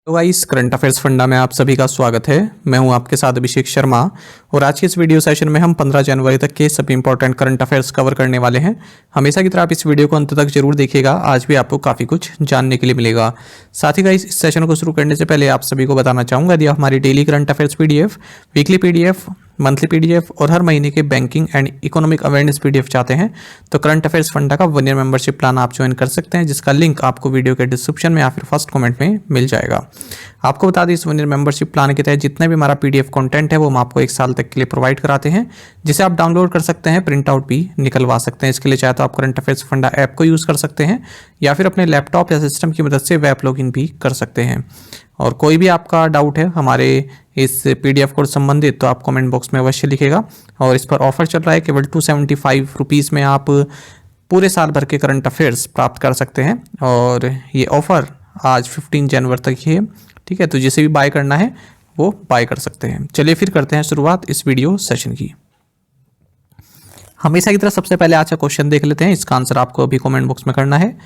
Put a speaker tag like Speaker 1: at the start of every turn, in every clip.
Speaker 1: तो guys current affairs funda में आप सभी का स्वागत है। मैं हूं आपके साथ अभिषेक शर्मा और आज के इस वीडियो सेशन में हम 15 जनवरी तक के सभी इंपॉर्टेंट करंट अफेयर्स कवर करने वाले हैं। हमेशा की तरह आप इस वीडियो को अंत तक जरूर देखिएगा, आज भी आपको काफ़ी कुछ जानने के लिए मिलेगा। साथ ही गाइस इस सेशन को शुरू करने से पहले आप सभी को बताना चाहूँगा, यदि आप हमारी daily current affairs PDF, weekly PDF, monthly PDF और हर महीने के banking and economic awareness PDF चाहते हैं तो करंट अफेयर्स फंडा का 1 ईयर मेंबरशिप प्लान आप ज्वाइन कर सकते हैं, जिसका लिंक आपको वीडियो के डिस्क्रिप्शन में या फिर फर्स्ट कमेंट में मिल जाएगा। आपको बता दें, इस 1 ईयर मेंबरशिप प्लान के तहत जितने भी हमारा PDF कंटेंट है वो हम आपको 1 साल तक के लिए प्रोवाइड कराते हैं, जिसे आप डाउनलोड कर सकते हैं, प्रिंट आउट भी निकलवा सकते हैं। इसके लिए चाहे तो आप करंट अफेयर्स फंडा ऐप को यूज़ कर सकते हैं या फिर अपने लैपटॉप या सिस्टम की मदद से वेब लॉगिन भी कर सकते हैं। और कोई भी आपका डाउट है हमारे इस PDF कोड संबंधित तो आप कमेंट बॉक्स में अवश्य लिखेगा। और इस पर ऑफर चल रहा है, केवल 275 रुपीज़ में आप पूरे साल भर के करंट अफेयर्स प्राप्त कर सकते हैं और ये ऑफ़र आज 15 जनवरी तक ही है। ठीक है, तो जिसे भी बाय करना है वो बाय कर सकते हैं। चलिए फिर करते हैं शुरुआत इस वीडियो सेशन की। हमेशा की तरह सबसे पहले आज का क्वेश्चन देख लेते हैं, इसका आंसर आपको अभी कमेंट बॉक्स में करना है।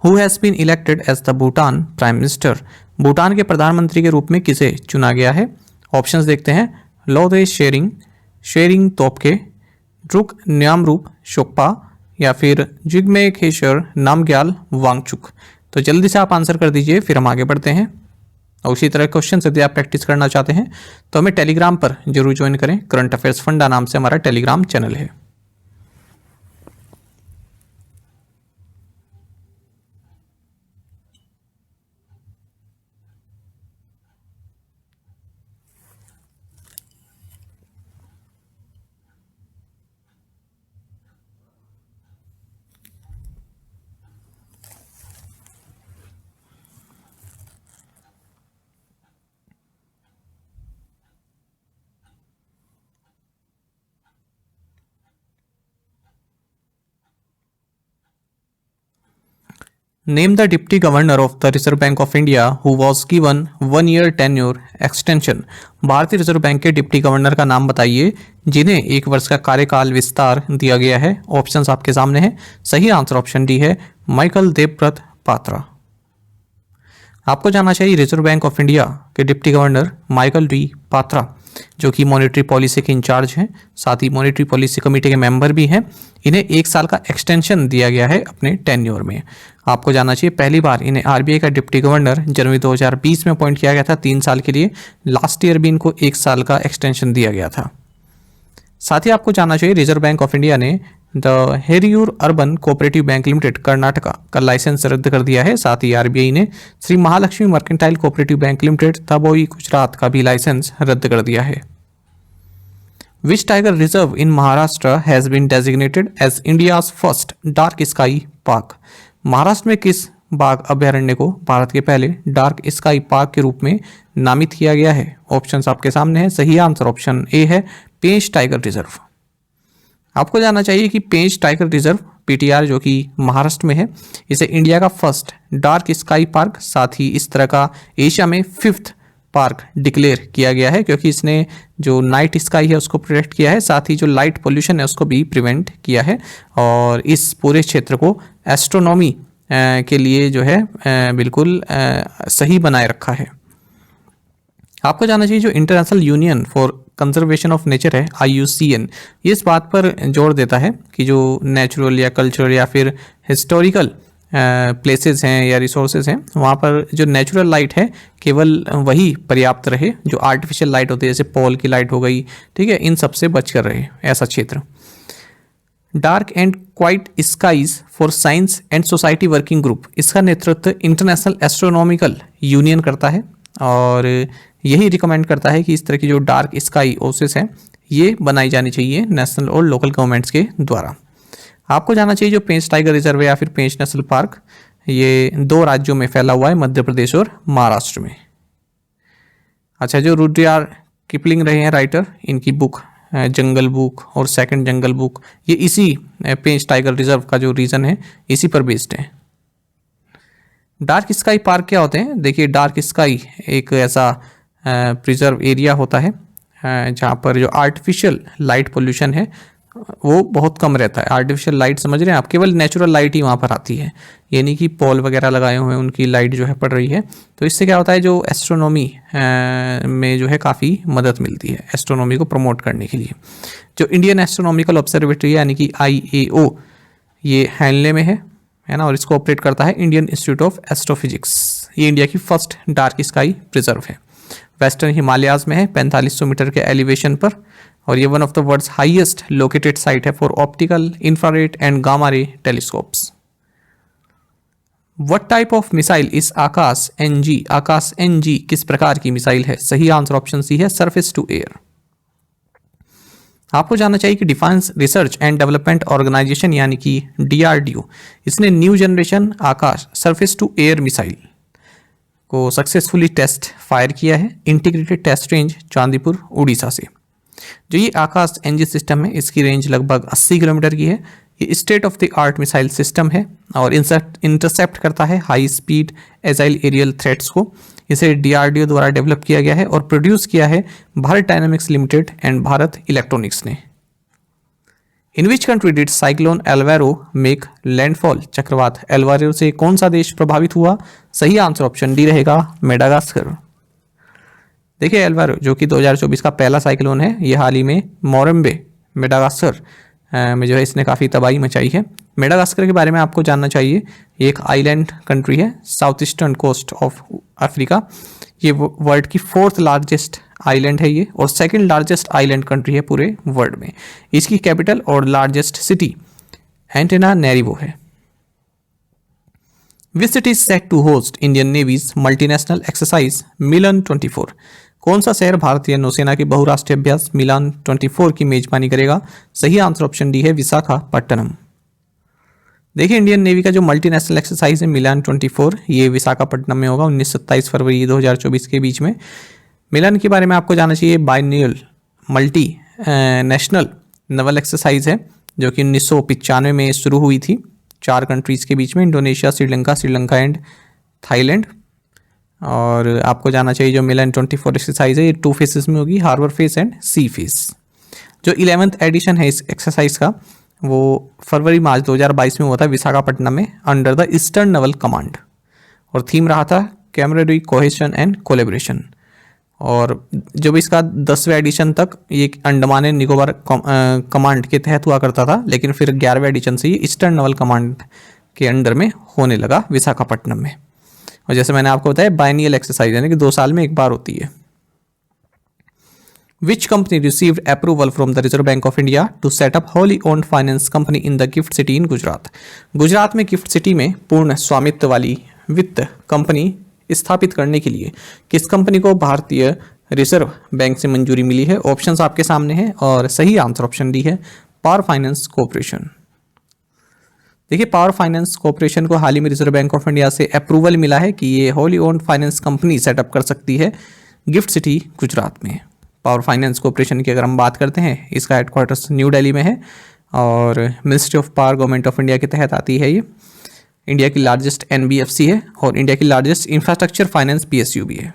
Speaker 1: Who has been elected as the Bhutan prime minister? Bhutan के प्रधानमंत्री के रूप में किसे चुना गया है? ऑप्शंस देखते हैं। लोदे शेरिंग तोपके, ड्रुक न्यामरूप शोकपा या फिर जिग्मे खेशर नामग्याल वांगचुक। तो जल्दी से आप आंसर कर दीजिए, फिर हम आगे बढ़ते हैं। और उसी तरह क्वेश्चन यदि आप प्रैक्टिस करना चाहते हैं तो हमें टेलीग्राम पर जरूर ज्वाइन करें। करंट अफेयर्स फंडा नाम से हमारा टेलीग्राम चैनल है। Name the Deputy Governor of the Reserve Bank of India who was given 1 year tenure extension. भारतीय रिजर्व बैंक के डिप्टी गवर्नर का नाम बताइए जिन्हें 1 वर्ष का कार्यकाल विस्तार दिया गया है। ऑप्शंस आपके सामने हैं। सही आंसर ऑप्शन डी है, माइकल देवव्रत पात्रा। आपको जानना चाहिए रिजर्व बैंक ऑफ इंडिया के deputy governor Michael D Patra, जो कि मॉनेटरी पॉलिसी के इंचार्ज हैं, साथ ही मॉनेटरी पॉलिसी कमेटी के मेंबर भी हैं। इन्हें 1 साल का एक्सटेंशन दिया गया है अपने टेन्योर में। आपको जानना चाहिए पहली बार इन्हें RBI का डिप्टी गवर्नर जनवरी 2020 में अपॉइंट किया गया था 3 साल के लिए। लास्ट ईयर भी इनको 1 साल का एक्सटेंशन दिया गया था। साथ ही आपको जानना चाहिए रिजर्व बैंक ऑफ इंडिया ने the Hiriyur urban cooperative bank limited Karnataka का लाइसेंस रद्द कर दिया है। साथ ही RBI ने Shri Mahalakshmi mercantile cooperative bank limited Dabhoi Gujarat का भी लाइसेंस रद्द कर दिया है। Which tiger reserve in Maharashtra has been designated as India's first dark sky park? Maharashtra में किस बाघ अभयारण्य को भारत के पहले डार्क स्काई पार्क के रूप में नामित किया गया है? ऑप्शंस आपके सामने हैं। सही आंसर ऑप्शन ए है, पेंच टाइगर रिजर्व। आपको जानना चाहिए कि पेंच टाइगर रिजर्व PTR जो कि महाराष्ट्र में है, इसे इंडिया का फर्स्ट डार्क स्काई पार्क, साथ ही इस तरह का एशिया में 5th पार्क डिक्लेयर किया गया है, क्योंकि इसने जो नाइट स्काई है उसको प्रोटेक्ट किया है, साथ ही जो लाइट पोल्यूशन है उसको भी प्रिवेंट किया है और इस पूरे क्षेत्र को एस्ट्रोनॉमी के लिए जो है बिल्कुल सही बनाए रखा है। आपको जानना चाहिए जो international union for conservation of nature है IUCN, ये इस बात पर जोर देता है कि जो नेचुरल या कल्चरल या फिर हिस्टोरिकल प्लेसेस हैं या रिसोर्सेज हैं, वहाँ पर जो नेचुरल लाइट है केवल वही पर्याप्त रहे, जो आर्टिफिशियल लाइट होती है जैसे पोल की लाइट हो गई, ठीक है, इन सब से बच कर रहे ऐसा क्षेत्र। Dark and quiet skies for science and society working group, इसका नेतृत्व इंटरनेशनल एस्ट्रोनॉमिकल यूनियन करता है और यही रिकमेंड करता है कि इस तरह की जो डार्क स्काई ओसिस हैं ये बनाई जानी चाहिए नेशनल और लोकल गवर्नमेंट्स के द्वारा। आपको जानना चाहिए जो पेंच टाइगर रिजर्व है या फिर पेंच नेशनल पार्क, ये 2 राज्यों में फैला हुआ है, मध्य प्रदेश और महाराष्ट्र में। अच्छा, जो रुडयार्ड किपलिंग रहे हैं राइटर, इनकी बुक जंगल बुक और सेकंड जंगल बुक, ये इसी पेंच टाइगर रिजर्व का जो रीजन है इसी पर बेस्ड है। डार्क स्काई पार्क क्या होते हैं? देखिए, डार्क स्काई एक ऐसा प्रिजर्व एरिया होता है जहाँ पर जो आर्टिफिशियल लाइट पोल्यूशन है वो बहुत कम रहता है। आर्टिफिशियल लाइट समझ रहे हैं आप, केवल नेचुरल लाइट ही वहाँ पर आती है, यानी कि पोल वगैरह लगाए हुए हैं उनकी लाइट जो है पड़ रही है। तो इससे क्या होता है, जो एस्ट्रोनॉमी में जो है काफ़ी मदद मिलती है एस्ट्रोनॉमी को प्रमोट करने के लिए। जो इंडियन एस्ट्रोनॉमिकल ऑब्जर्वेटरी यानी कि IAO, ये हैनले में है ना, और इसको ऑपरेट करता है इंडियन इंस्टीट्यूट ऑफ एस्ट्रोफिजिक्स। ये इंडिया की फर्स्ट डार्क स्काई प्रिजर्व है, वेस्टर्न हिमालयाज में है 4500 मीटर के एलिवेशन पर, और ये one of the world's highest located site है for optical, infrared and gamma ray telescopes. What type of missile इस आकाश NG? आकाश NG किस प्रकार की मिसाइल है? सही आंसर ऑप्शन सी है, सरफेस टू एयर। आपको जानना चाहिए कि defence research and development organisation यानी कि DRDO, इसने new generation Akash surface to air missile को सक्सेसफुली टेस्ट फायर किया है integrated test range Chandipur Orissa से। जो ये आकाश NG सिस्टम है, इसकी रेंज लगभग 80 किलोमीटर की है। ये state of the art missile system है और इंटरसेप्ट करता है high speed agile aerial threats को। इसे DRDO द्वारा डेवलप किया गया है और प्रोड्यूस किया है Bharat dynamics limited and Bharat electronics ने। In which country did cyclone Alvaro make landfall? चक्रवात एल्वारो से कौन सा देश प्रभावित हुआ? सही आंसर ऑप्शन डी रहेगा, मेडागास्कर। देखिए एल्वारो जो कि 2024 का पहला साइक्लोन है, ये हाल ही में मोरम्बे मेडागास्कर में जो है इसने काफ़ी तबाही मचाई है। मेडागास्कर के बारे में आपको जानना चाहिए, ये एक आइलैंड कंट्री है south eastern coast of Africa. ये वर्ल्ड की 4th लार्जेस्ट आइलैंड है ये, और 2nd लार्जेस्ट आइलैंड कंट्री है पूरे वर्ल्ड में। इसकी कैपिटल और लार्जेस्ट सिटी एंटेनानेरिवो है। Which city is set to host Indian navy's multinational exercise Milan 24? कौन सा शहर भारतीय नौसेना के बहुराष्ट्रीय अभ्यास मिलान 24 की मेजबानी करेगा? सही आंसर ऑप्शन डी है, विशाखापट्टनम। देखिए इंडियन नेवी का जो मल्टीनेशनल एक्सरसाइज है मिलान 24, ये विशाखापट्टनम में होगा 19-27 फरवरी 2024 के बीच में। मिलान के बारे में आपको जानना चाहिए, biennial multi national Naval exercise है जो कि 1995 में शुरू हुई थी 4 कंट्रीज़ के बीच में, इंडोनेशिया, श्रीलंका एंड थाईलैंड। और आपको जानना चाहिए जो मिलान 24 एक्सरसाइज है ये 2 फेसेस में होगी, harbour face and sea face. जो 11th एडिशन है इस एक्सरसाइज का वो फरवरी-मार्च 2022 में हुआ था विशाखापट्टनम में under the eastern Naval command, और थीम रहा था कैमरेडरी कोहेशन एंड कोलेब्रेशन। और जब इसका 10वें एडिशन तक ये अंडमान एंड निकोबार कमांड के तहत हुआ करता था, लेकिन फिर 11वें एडिशन से ये ईस्टर्न नवल कमांड के अंडर में होने लगा विशाखापट्टनम में। और जैसे मैंने आपको बताया बाइनियल एक्सरसाइज यानी कि 2 साल में एक बार होती है। Which company received approval from the Reserve Bank of India to set up wholly owned finance company in the Gift City in Gujarat? Gujarat में गिफ्ट सिटी में पूर्ण स्वामित्व वाली वित्त कंपनी स्थापित करने के लिए किस कंपनी को भारतीय रिजर्व बैंक से मंजूरी मिली है? ऑप्शंस आपके सामने हैं और सही आंसर ऑप्शन डी है, पावर फाइनेंस कॉर्पोरेशन। देखिए पावर फाइनेंस कॉर्पोरेशन को हाल ही में रिजर्व बैंक ऑफ इंडिया से अप्रूवल मिला है कि ये wholly owned finance company setup कर सकती है गिफ्ट सिटी गुजरात में। पावर फाइनेंस कॉर्पोरेशन की अगर हम बात करते हैं, इसका हेडक्वार्टर्स न्यू दिल्ली में है और ministry of power government of India के तहत आती है। ये इंडिया की लार्जेस्ट NBFC है और इंडिया की लार्जेस्ट इंफ्रास्ट्रक्चर फाइनेंस PSU भी है।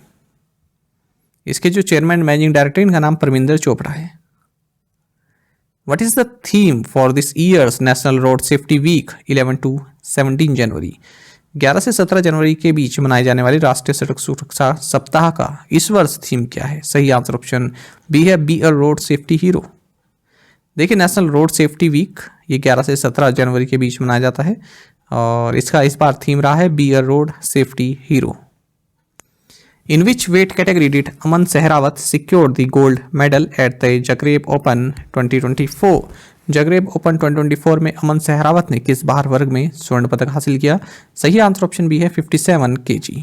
Speaker 1: इसके जो चेयरमैन मैनेजिंग डायरेक्टर इनका नाम परमिंदर चोपड़ा है। What is the theme for this year's National Road Safety Week 11 to 17 जनवरी? 11 से 17 जनवरी के बीच मनाए जाने वाली राष्ट्रीय सड़क सुरक्षा सप्ताह का इस वर्ष थीम क्या है? सही आंसर ऑप्शन बी है, be a road safety hero. देखिए नेशनल रोड सेफ्टी वीक ये 11 से 17 जनवरी के बीच मनाया जाता है और इसका इस बार थीम रहा है be a road safety hero. In which weight category did Aman Sehrawat secure the gold medal at the Zagreb open 2024? Zagreb open 2024 में अमन सहरावत ने किस भार वर्ग में स्वर्ण पदक हासिल किया? सही आंसर ऑप्शन बी है, 57 kg।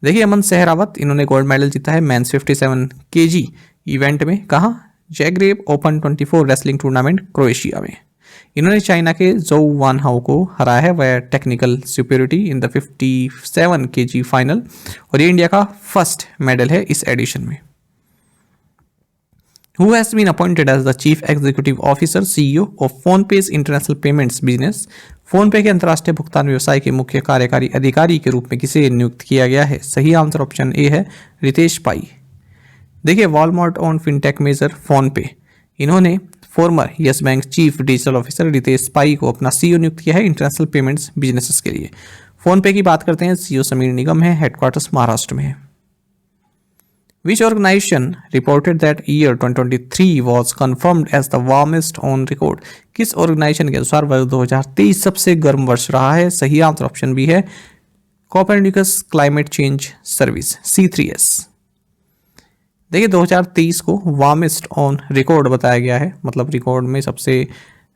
Speaker 1: देखिए अमन सहरावत इन्होंने गोल्ड मेडल जीता है मेंस 57 kg इवेंट में। कहाँ? Zagreb open 24 wrestling tournament Croatia में। इन्होंने चाइना के जोउ वान हाउ को हराया है वह technical superiority in the 57 kg final, और ये इंडिया का फर्स्ट मेडल है इस एडिशन में। Who has been appointed as the Chief Executive Officer CEO of PhonePe's International Payments Business? PhonePe के अंतर्राष्ट्रीय भुगतान व्यवसाय के मुख्य कार्यकारी अधिकारी के रूप में किसे नियुक्त किया गया है? सही आंसर ऑप्शन ए है, रितेश पाई। देखिए Walmart on fintech major PhonePe, इन्होंने former Yes Bank chief digital officer Ritesh Pai को अपना सीईओ नियुक्त किया है इंटरनेशनल पेमेंट्स बिजनेसेस के लिए। फोन पे की बात करते हैं, सीईओ समीर निगम है, हेडक्वार्टर्स महाराष्ट्र में है। Which organization reported that year 2023 was confirmed as the warmest on record? किस ऑर्गेनाइजेशन के अनुसार वर्ष 2023 सबसे गर्म वर्ष रहा है? सही आंसर ऑप्शन बी है Copernicus climate change service C3S। देखिए 2023 को वार्मेस्ट ऑन रिकॉर्ड बताया गया है, मतलब रिकॉर्ड में सबसे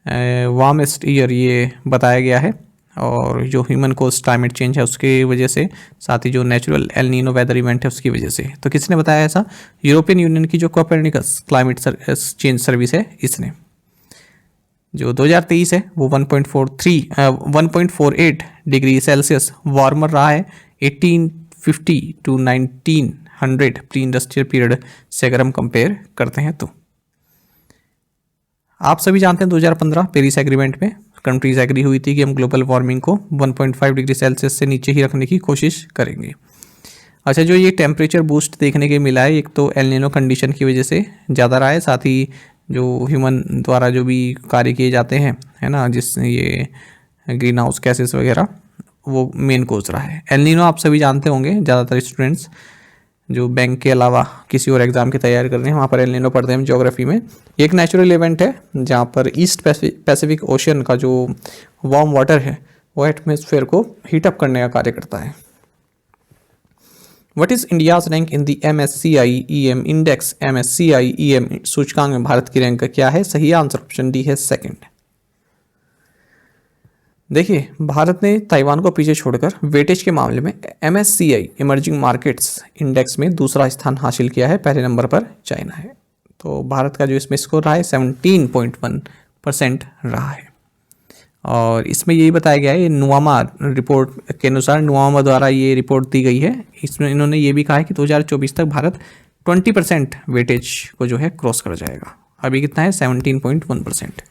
Speaker 1: वार्मेस्ट ईयर ये बताया गया है, और जो ह्यूमन कोस्ट क्लाइमेट चेंज है उसके वजह से, साथ ही जो natural El Nino weather event है उसकी वजह से। तो किसने बताया ऐसा? यूरोपियन यूनियन की जो कोपरनिकस क्लाइमेट चेंज सर्विस है इसने। जो 2023 है वो 1.48 डिग्री सेल्सियस वार्मर रहा है 1850 टू 1900 प्री इंडस्ट्रियल पीरियड से अगर हम कंपेयर करते हैं तो। आप सभी जानते हैं 2015 पेरिस एग्रीमेंट में कंट्रीज एग्री हुई थी कि हम ग्लोबल वार्मिंग को 1.5 डिग्री सेल्सियस से नीचे ही रखने की कोशिश करेंगे। अच्छा, जो ये टेम्परेचर बूस्ट देखने के मिला है, एक तो एल नीनो कंडीशन की वजह से ज़्यादा रहा है, साथ ही जो ह्यूमन द्वारा जो भी कार्य किए जाते हैं, है ना, जिस ये ग्रीन हाउस गैसेस वगैरह, वो मेन कोज रहा है। एल नीनो आप सभी जानते होंगे, ज़्यादातर स्टूडेंट्स जो बैंक के अलावा किसी और एग्ज़ाम की तैयारी कर रहे हैं वहाँ पर एल नीनो पढ़ते हैं ज्योग्राफी में। एक नेचुरल इवेंट है जहाँ पर ईस्ट पैसिफिक ओशन का जो वार्म वाटर है वो एटमॉस्फेयर को हीटअप करने का कार्य करता है। What is India's rank in the MSCI EM index? MSCI EM सूचकांक में भारत की रैंक क्या है? सही आंसर ऑप्शन डी है सेकंड। देखिए भारत ने ताइवान को पीछे छोड़कर वेटेज के मामले में MSCI इमर्जिंग मार्केट्स इंडेक्स में दूसरा स्थान हासिल किया है। पहले नंबर पर चाइना है। तो भारत का जो इसमें स्कोर रहा है 17.1% रहा है। और इसमें यही बताया गया है, ये नुआमा रिपोर्ट के अनुसार नुआमा द्वारा ये रिपोर्ट दी गई है। इसमें इन्होंने ये भी कहा है कि 2024 तक भारत 20% वेटेज को जो है क्रॉस कर जाएगा। अभी कितना है? 17.1%।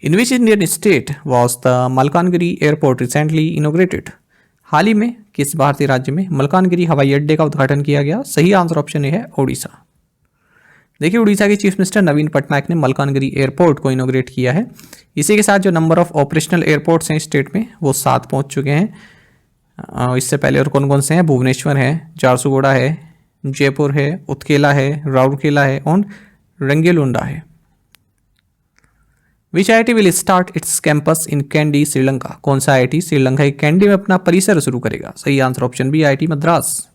Speaker 1: In which Indian state was the Malkangiri airport recently inaugurated? हाल ही में किस भारतीय राज्य में मलकानगिरी हवाई अड्डे का उद्घाटन किया गया? सही आंसर ऑप्शन ए है उड़ीसा। देखिए उड़ीसा के चीफ मिनिस्टर नवीन पटनायक ने मलकानगिरी एयरपोर्ट को इनोग्रेट किया है। इसी के साथ जो नंबर ऑफ ऑपरेशनल एयरपोर्ट्स हैं स्टेट में वो 7 पहुंच चुके हैं। इससे पहले और कौन कौन से हैं? भुवनेश्वर है, झारसुगुड़ा है, जयपुर है, उत्केला है, राउरकेला है और रंगेलुंडा है। विच IIT will start it's campus in candy Sri Lanka? कौन सा IIT श्रीलंका के कैंडी में अपना परिसर शुरू करेगा? सही answer option B IIT Madras.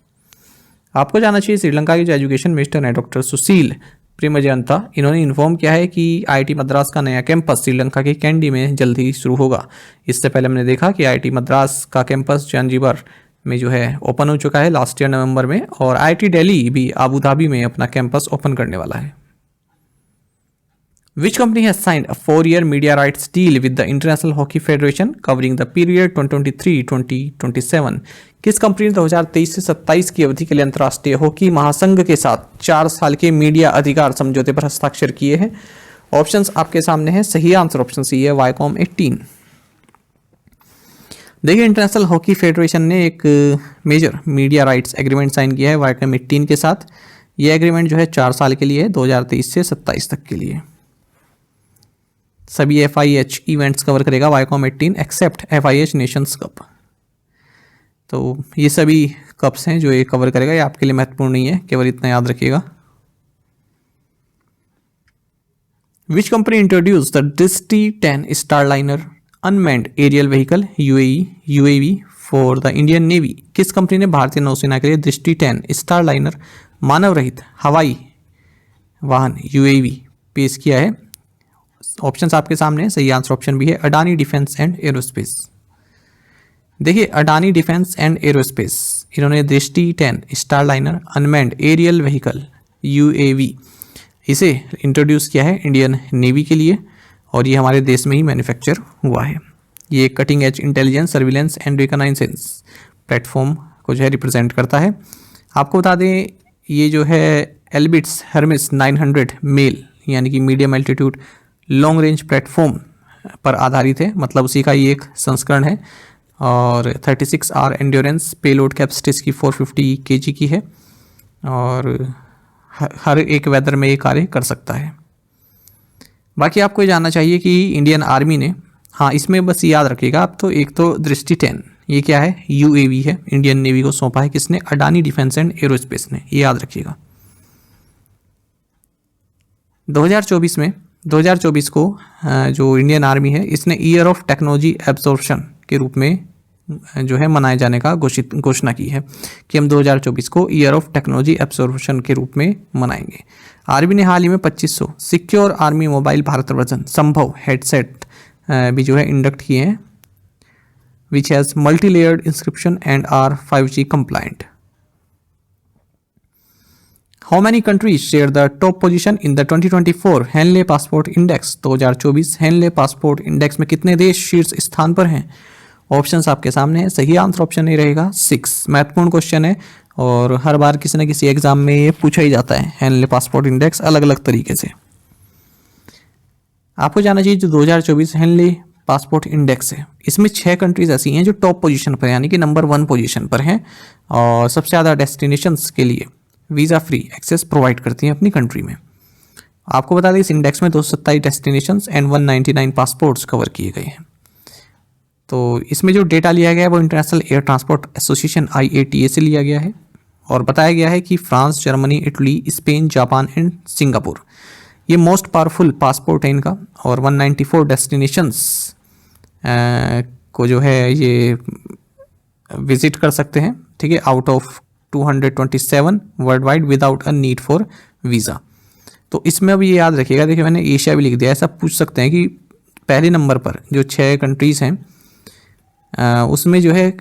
Speaker 1: आपको जाना चाहिए श्रीलंका के जो एजुकेशन मिनिस्टर हैं डॉक्टर सुशील प्रेमजयंता, इन्होंने इन्फॉर्म किया है कि IIT मद्रास का नया कैंपस श्रीलंका के कैंडी में जल्द ही शुरू होगा। इससे पहले हमने देखा कि IIT मद्रास का कैंपस जानजिबार में जो है ओपन हो चुका है लास्ट ईयर नवंबर में, और IIT दिल्ली भी आबू धाबी में अपना कैंपस ओपन करने वाला है। Which company has signed a 4-year media rights deal with the International Hockey Federation covering the period 2023-2027? किस कंपनी ने 2023 से 27 की अवधि के लिए अंतर्राष्ट्रीय हॉकी महासंघ के साथ 4 साल के मीडिया अधिकार समझौते पर हस्ताक्षर किए हैं? ऑप्शंस आपके सामने हैं। सही आंसर ऑप्शन सी है वाईकॉम 18। देखिए इंटरनेशनल हॉकी फेडरेशन ने एक major media rights agreement sign किया है वाईकॉम 18 के साथ। ये एग्रीमेंट जो है 4 साल के लिए है, 2023 से 27 तक के लिए। सभी FIH इवेंट्स कवर करेगा Viacom 18 except FIH nations cup. तो ये सभी कप्स हैं जो ये कवर करेगा, ये आपके लिए महत्वपूर्ण नहीं है, केवल इतना याद रखिएगा। Which company introduce the Drishti 10 Starliner unmanned aerial vehicle UAV for the Indian navy? किस कंपनी ने भारतीय नौसेना के लिए दृष्टि 10 स्टारलाइनर मानव रहित हवाई वाहन UAV पेश किया है? ऑप्शंस आपके सामने है। सही आंसर ऑप्शन भी है अडानी डिफेंस एंड एरोस्पेस। देखिए अडानी डिफेंस एंड एरोस्पेस, इन्होंने Drishti 10 Starliner unmanned aerial vehicle UAV इसे इंट्रोड्यूस किया है इंडियन नेवी के लिए, और ये हमारे देश में ही मैन्युफैक्चर हुआ है। ये cutting edge intelligence surveillance and reconnaissance platform को जो है रिप्रेजेंट करता है। आपको बता दें ये जो है एल्बिट्स हर्मिस 900 मेल यानी कि medium altitude long range platform पर आधारित है, मतलब उसी का ये एक संस्करण है। और 36 आवर एंड्योरेंस पेलोड कैपेसिटी इसकी 450 kg की है, और हर एक वेदर में ये कार्य कर सकता है। बाकी आपको ये जानना चाहिए कि इंडियन आर्मी ने, हाँ इसमें बस याद रखिएगा आप, तो एक तो दृष्टि 10 ये क्या है, यूएवी है, इंडियन नेवी को सौंपा है किसने, अडानी डिफेंस एंड एरोस्पेस ने, ये याद रखिएगा। 2024 को जो इंडियन आर्मी है इसने ईयर ऑफ टेक्नोलॉजी एब्जॉर्प्शन के रूप में जो है मनाए जाने का घोषणा की है कि हम 2024 को ईयर ऑफ टेक्नोलॉजी एब्जॉर्प्शन के रूप में मनाएंगे। आर्मी ने हाल ही में 2500 secure army mobile Bharat version Sambhav headset भी जो है इंडक्ट किए हैं, which has multi layered inscription and are 5G compliant. How many countries share the top position in the 2024 Henley passport index? 2024 Henley passport index में कितने देश शीर्ष स्थान पर हैं? ऑप्शंस आपके सामने है, सही आंसर ऑप्शन नहीं रहेगा 6। महत्वपूर्ण क्वेश्चन है और हर बार किसी न किसी एग्जाम में ये पूछा ही जाता है, हेनले पासपोर्ट इंडेक्स अलग अलग तरीके से। आपको जानना चाहिए जो 2024 हेनले पासपोर्ट इंडेक्स है इसमें 6 कंट्रीज ऐसी हैं जो टॉप पोजीशन पर यानी कि नंबर 1 पोजीशन पर हैं और सबसे ज़्यादा डेस्टिनेशंस के लिए वीज़ा फ्री एक्सेस प्रोवाइड करती हैं अपनी कंट्री में। आपको बता दें इस इंडेक्स में 227 डेस्टिनेशंस एंड 199 पासपोर्ट्स कवर किए गए हैं। तो इसमें जो डेटा लिया गया है वो international air transport association IATA से लिया गया है और बताया गया है कि France, Germany, Italy, Spain, Japan and Singapore ये मोस्ट पावरफुल पासपोर्ट है इनका और 194 डेस्टिनेशंस को जो है ये विजिट कर सकते हैं, ठीक है, out of 227 world wide without a need for visa. तो इसमें अब ये याद रखिएगा, देखिए मैंने एशिया भी लिख दिया, ऐसा पूछ सकते हैं कि पहले नंबर पर जो 6 कंट्रीज़ हैं उसमें जो है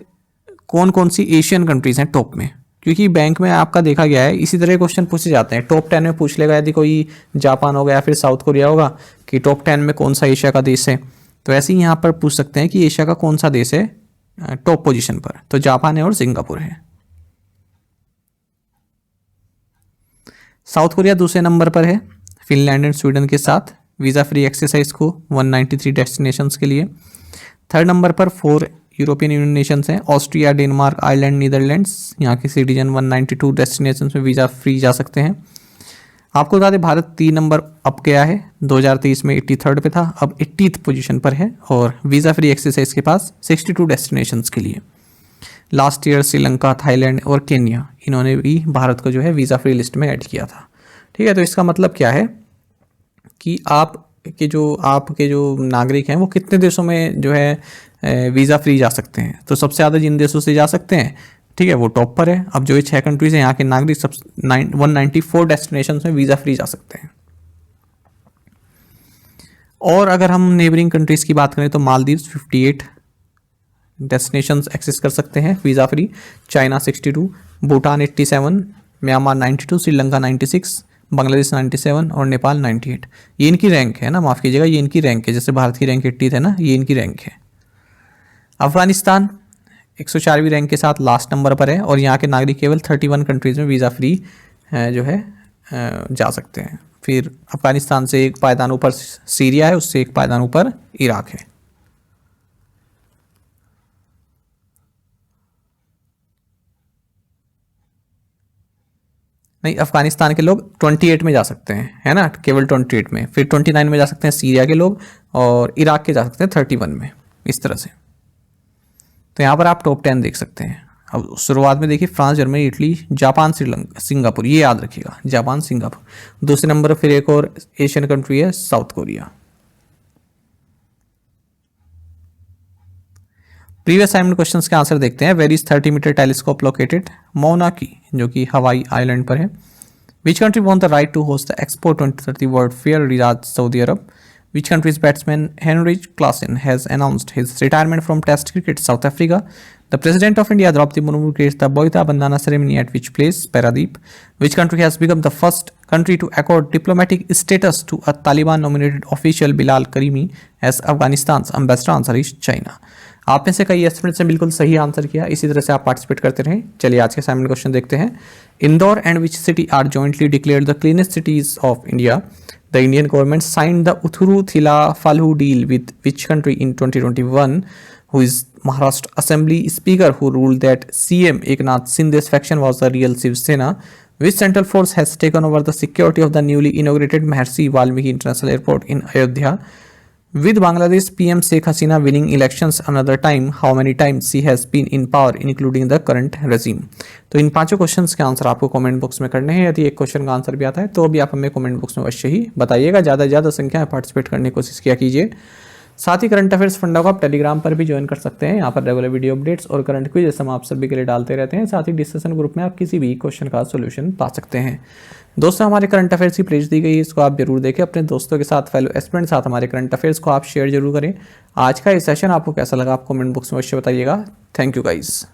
Speaker 1: कौन कौन सी एशियन कंट्रीज़ हैं टॉप में, क्योंकि बैंक में आपका देखा गया है इसी तरह क्वेश्चन पूछे जाते हैं। टॉप 10 में पूछ लेगा यदि कोई जापान होगा या फिर साउथ कोरिया होगा कि टॉप 10 में कौन सा एशिया का देश है, तो ऐसे ही यहाँ पर पूछ सकते हैं कि एशिया का कौन सा देश है टॉप पोजीशन पर, तो जापान है और सिंगापुर है। साउथ कोरिया दूसरे नंबर पर है फिनलैंड एंड स्वीडन के साथ वीज़ा फ्री एक्सरसाइज को 193 डेस्टिनेशंस के लिए। थर्ड नंबर पर 4 यूरोपियन यूनियन नेशंस हैं, ऑस्ट्रिया, डेनमार्क, आयरलैंड, नीदरलैंड्स, यहाँ के सिटीजन 192 डेस्टिनेशंस में वीज़ा फ्री जा सकते हैं। आपको बता दें भारत 3 नंबर अप गया है, 2023 में 83rd पे था, अब 80th पोजीशन पर है और वीज़ा फ्री एक्सरसाइज के पास 62 डेस्टिनेशंस के लिए। लास्ट ईयर श्रीलंका, थाईलैंड और केन्या इन्होंने भी भारत को जो है वीज़ा फ्री लिस्ट में ऐड किया था, ठीक है। तो इसका मतलब क्या है कि आपके जो नागरिक हैं वो कितने देशों में जो है वीज़ा फ्री जा सकते हैं, तो सबसे ज़्यादा जिन देशों से जा सकते हैं, ठीक है, वो टॉप पर है। अब जो ये 6 कंट्रीज़ हैं यहाँ के नागरिक 194 डेस्टिनेशन में वीज़ा फ्री जा सकते हैं। और अगर हम नेबरिंग कंट्रीज़ की बात करें तो मालदीव्स 58 डेस्टिनेशंस एक्सेस कर सकते हैं visa free, China 62, Bhutan 87, Myanmar 92, Sri Lanka 96, Bangladesh 97 और नेपाल 98। ये इनकी रैंक है ना, माफ़ कीजिएगा, ये इनकी रैंक है, जैसे भारत की रैंक 80 है ना, ये इनकी रैंक है। अफगानिस्तान 104वीं रैंक के साथ लास्ट नंबर पर है और यहाँ के नागरिक केवल 31 कंट्रीज़ में वीज़ा फ्री जो है जा सकते हैं। फिर अफगानिस्तान से एक पायदान ऊपर सीरिया है, उससे एक पायदान ऊपर इराक है। नहीं, अफगानिस्तान के लोग 28 में जा सकते हैं, है ना, केवल 28 में। फिर 29 में जा सकते हैं सीरिया के लोग और इराक के जा सकते हैं 31 में, इस तरह से। तो यहाँ पर आप टॉप 10 देख सकते हैं। अब शुरुआत में देखिए France, Germany, Italy, Japan, Sri Lanka, Singapore, ये याद रखिएगा, जापान, सिंगापुर। दूसरे नंबर फिर एक और एशियन कंट्री है south Korea. Previous assignment questions के आंसर देखते हैं। Where is 30 metre telescope located? Mauna Kea, जो कि हवाई आइलैंड पर है। Which country won the right to host the expo 2030 world fair? Riyadh, Saudi Arabia. Which country's batsman Henrik Klaasen has announced his retirement from Test cricket? South Africa. The President of India, Draupadi Murmu, creates the Boita Bandhana ceremony at which place? Paradeep. Which country has become the first country to accord diplomatic status to a Taliban-nominated official Bilal Karimi as Afghanistan's ambassador? Answer is China. आप में से कई estimates ने बिल्कुल सही answer किया, इसी तरह से आप पार्टिसिपेट करते रहें। चलिए आज के असाइनमेंट क्वेश्चन देखते हैं। Indore and which city are jointly declared the cleanest cities of India? The Indian government signed the Uthuru Thila Falhu deal with which country in 2021? Who is Maharashtra Assembly Speaker who ruled that CM Eknath Shinde's faction was the real Shiv Sena? Which central force has taken over the security of the newly inaugurated Maharshi Valmiki International Airport in Ayodhya? With Bangladesh PM Sheikh Hasina winning elections another time, how many times she has been in power, including the current regime? तो इन पांचों questions के answer आपको comment box में करने हैं। यदि एक question का आंसर भी आता है तो भी आप हमें कमेंट बॉक्स में अवश्य ही बताइएगा। ज़्यादा से ज़्यादा संख्या में पार्टिसिपेट करने की कोशिश किया कीजिए। साथ ही करंट अफेयर्स फंडा को आप टेलीग्राम पर भी ज्वाइन कर सकते हैं। यहाँ पर रेगुलर वीडियो अपडेट्स और करंट क्विज जैसे हम आप सभी के लिए डालते रहते हैं। साथ ही डिस्कशन ग्रुप में आप किसी भी क्वेश्चन का सोल्यूशन पा सकते हैं। दोस्तों, हमारे करंट अफेयर्स की प्लेलिस्ट दी गई है, इसको आप जरूर देखें। अपने दोस्तों के साथ, फेलो एस्पिरेंट साथ हमारे करंट अफेयर्स को आप शेयर जरूर करें। आज का ये सेशन आपको कैसा लगा आप कमेंट बॉक्स में अवश्य बताइएगा। Thank you guys.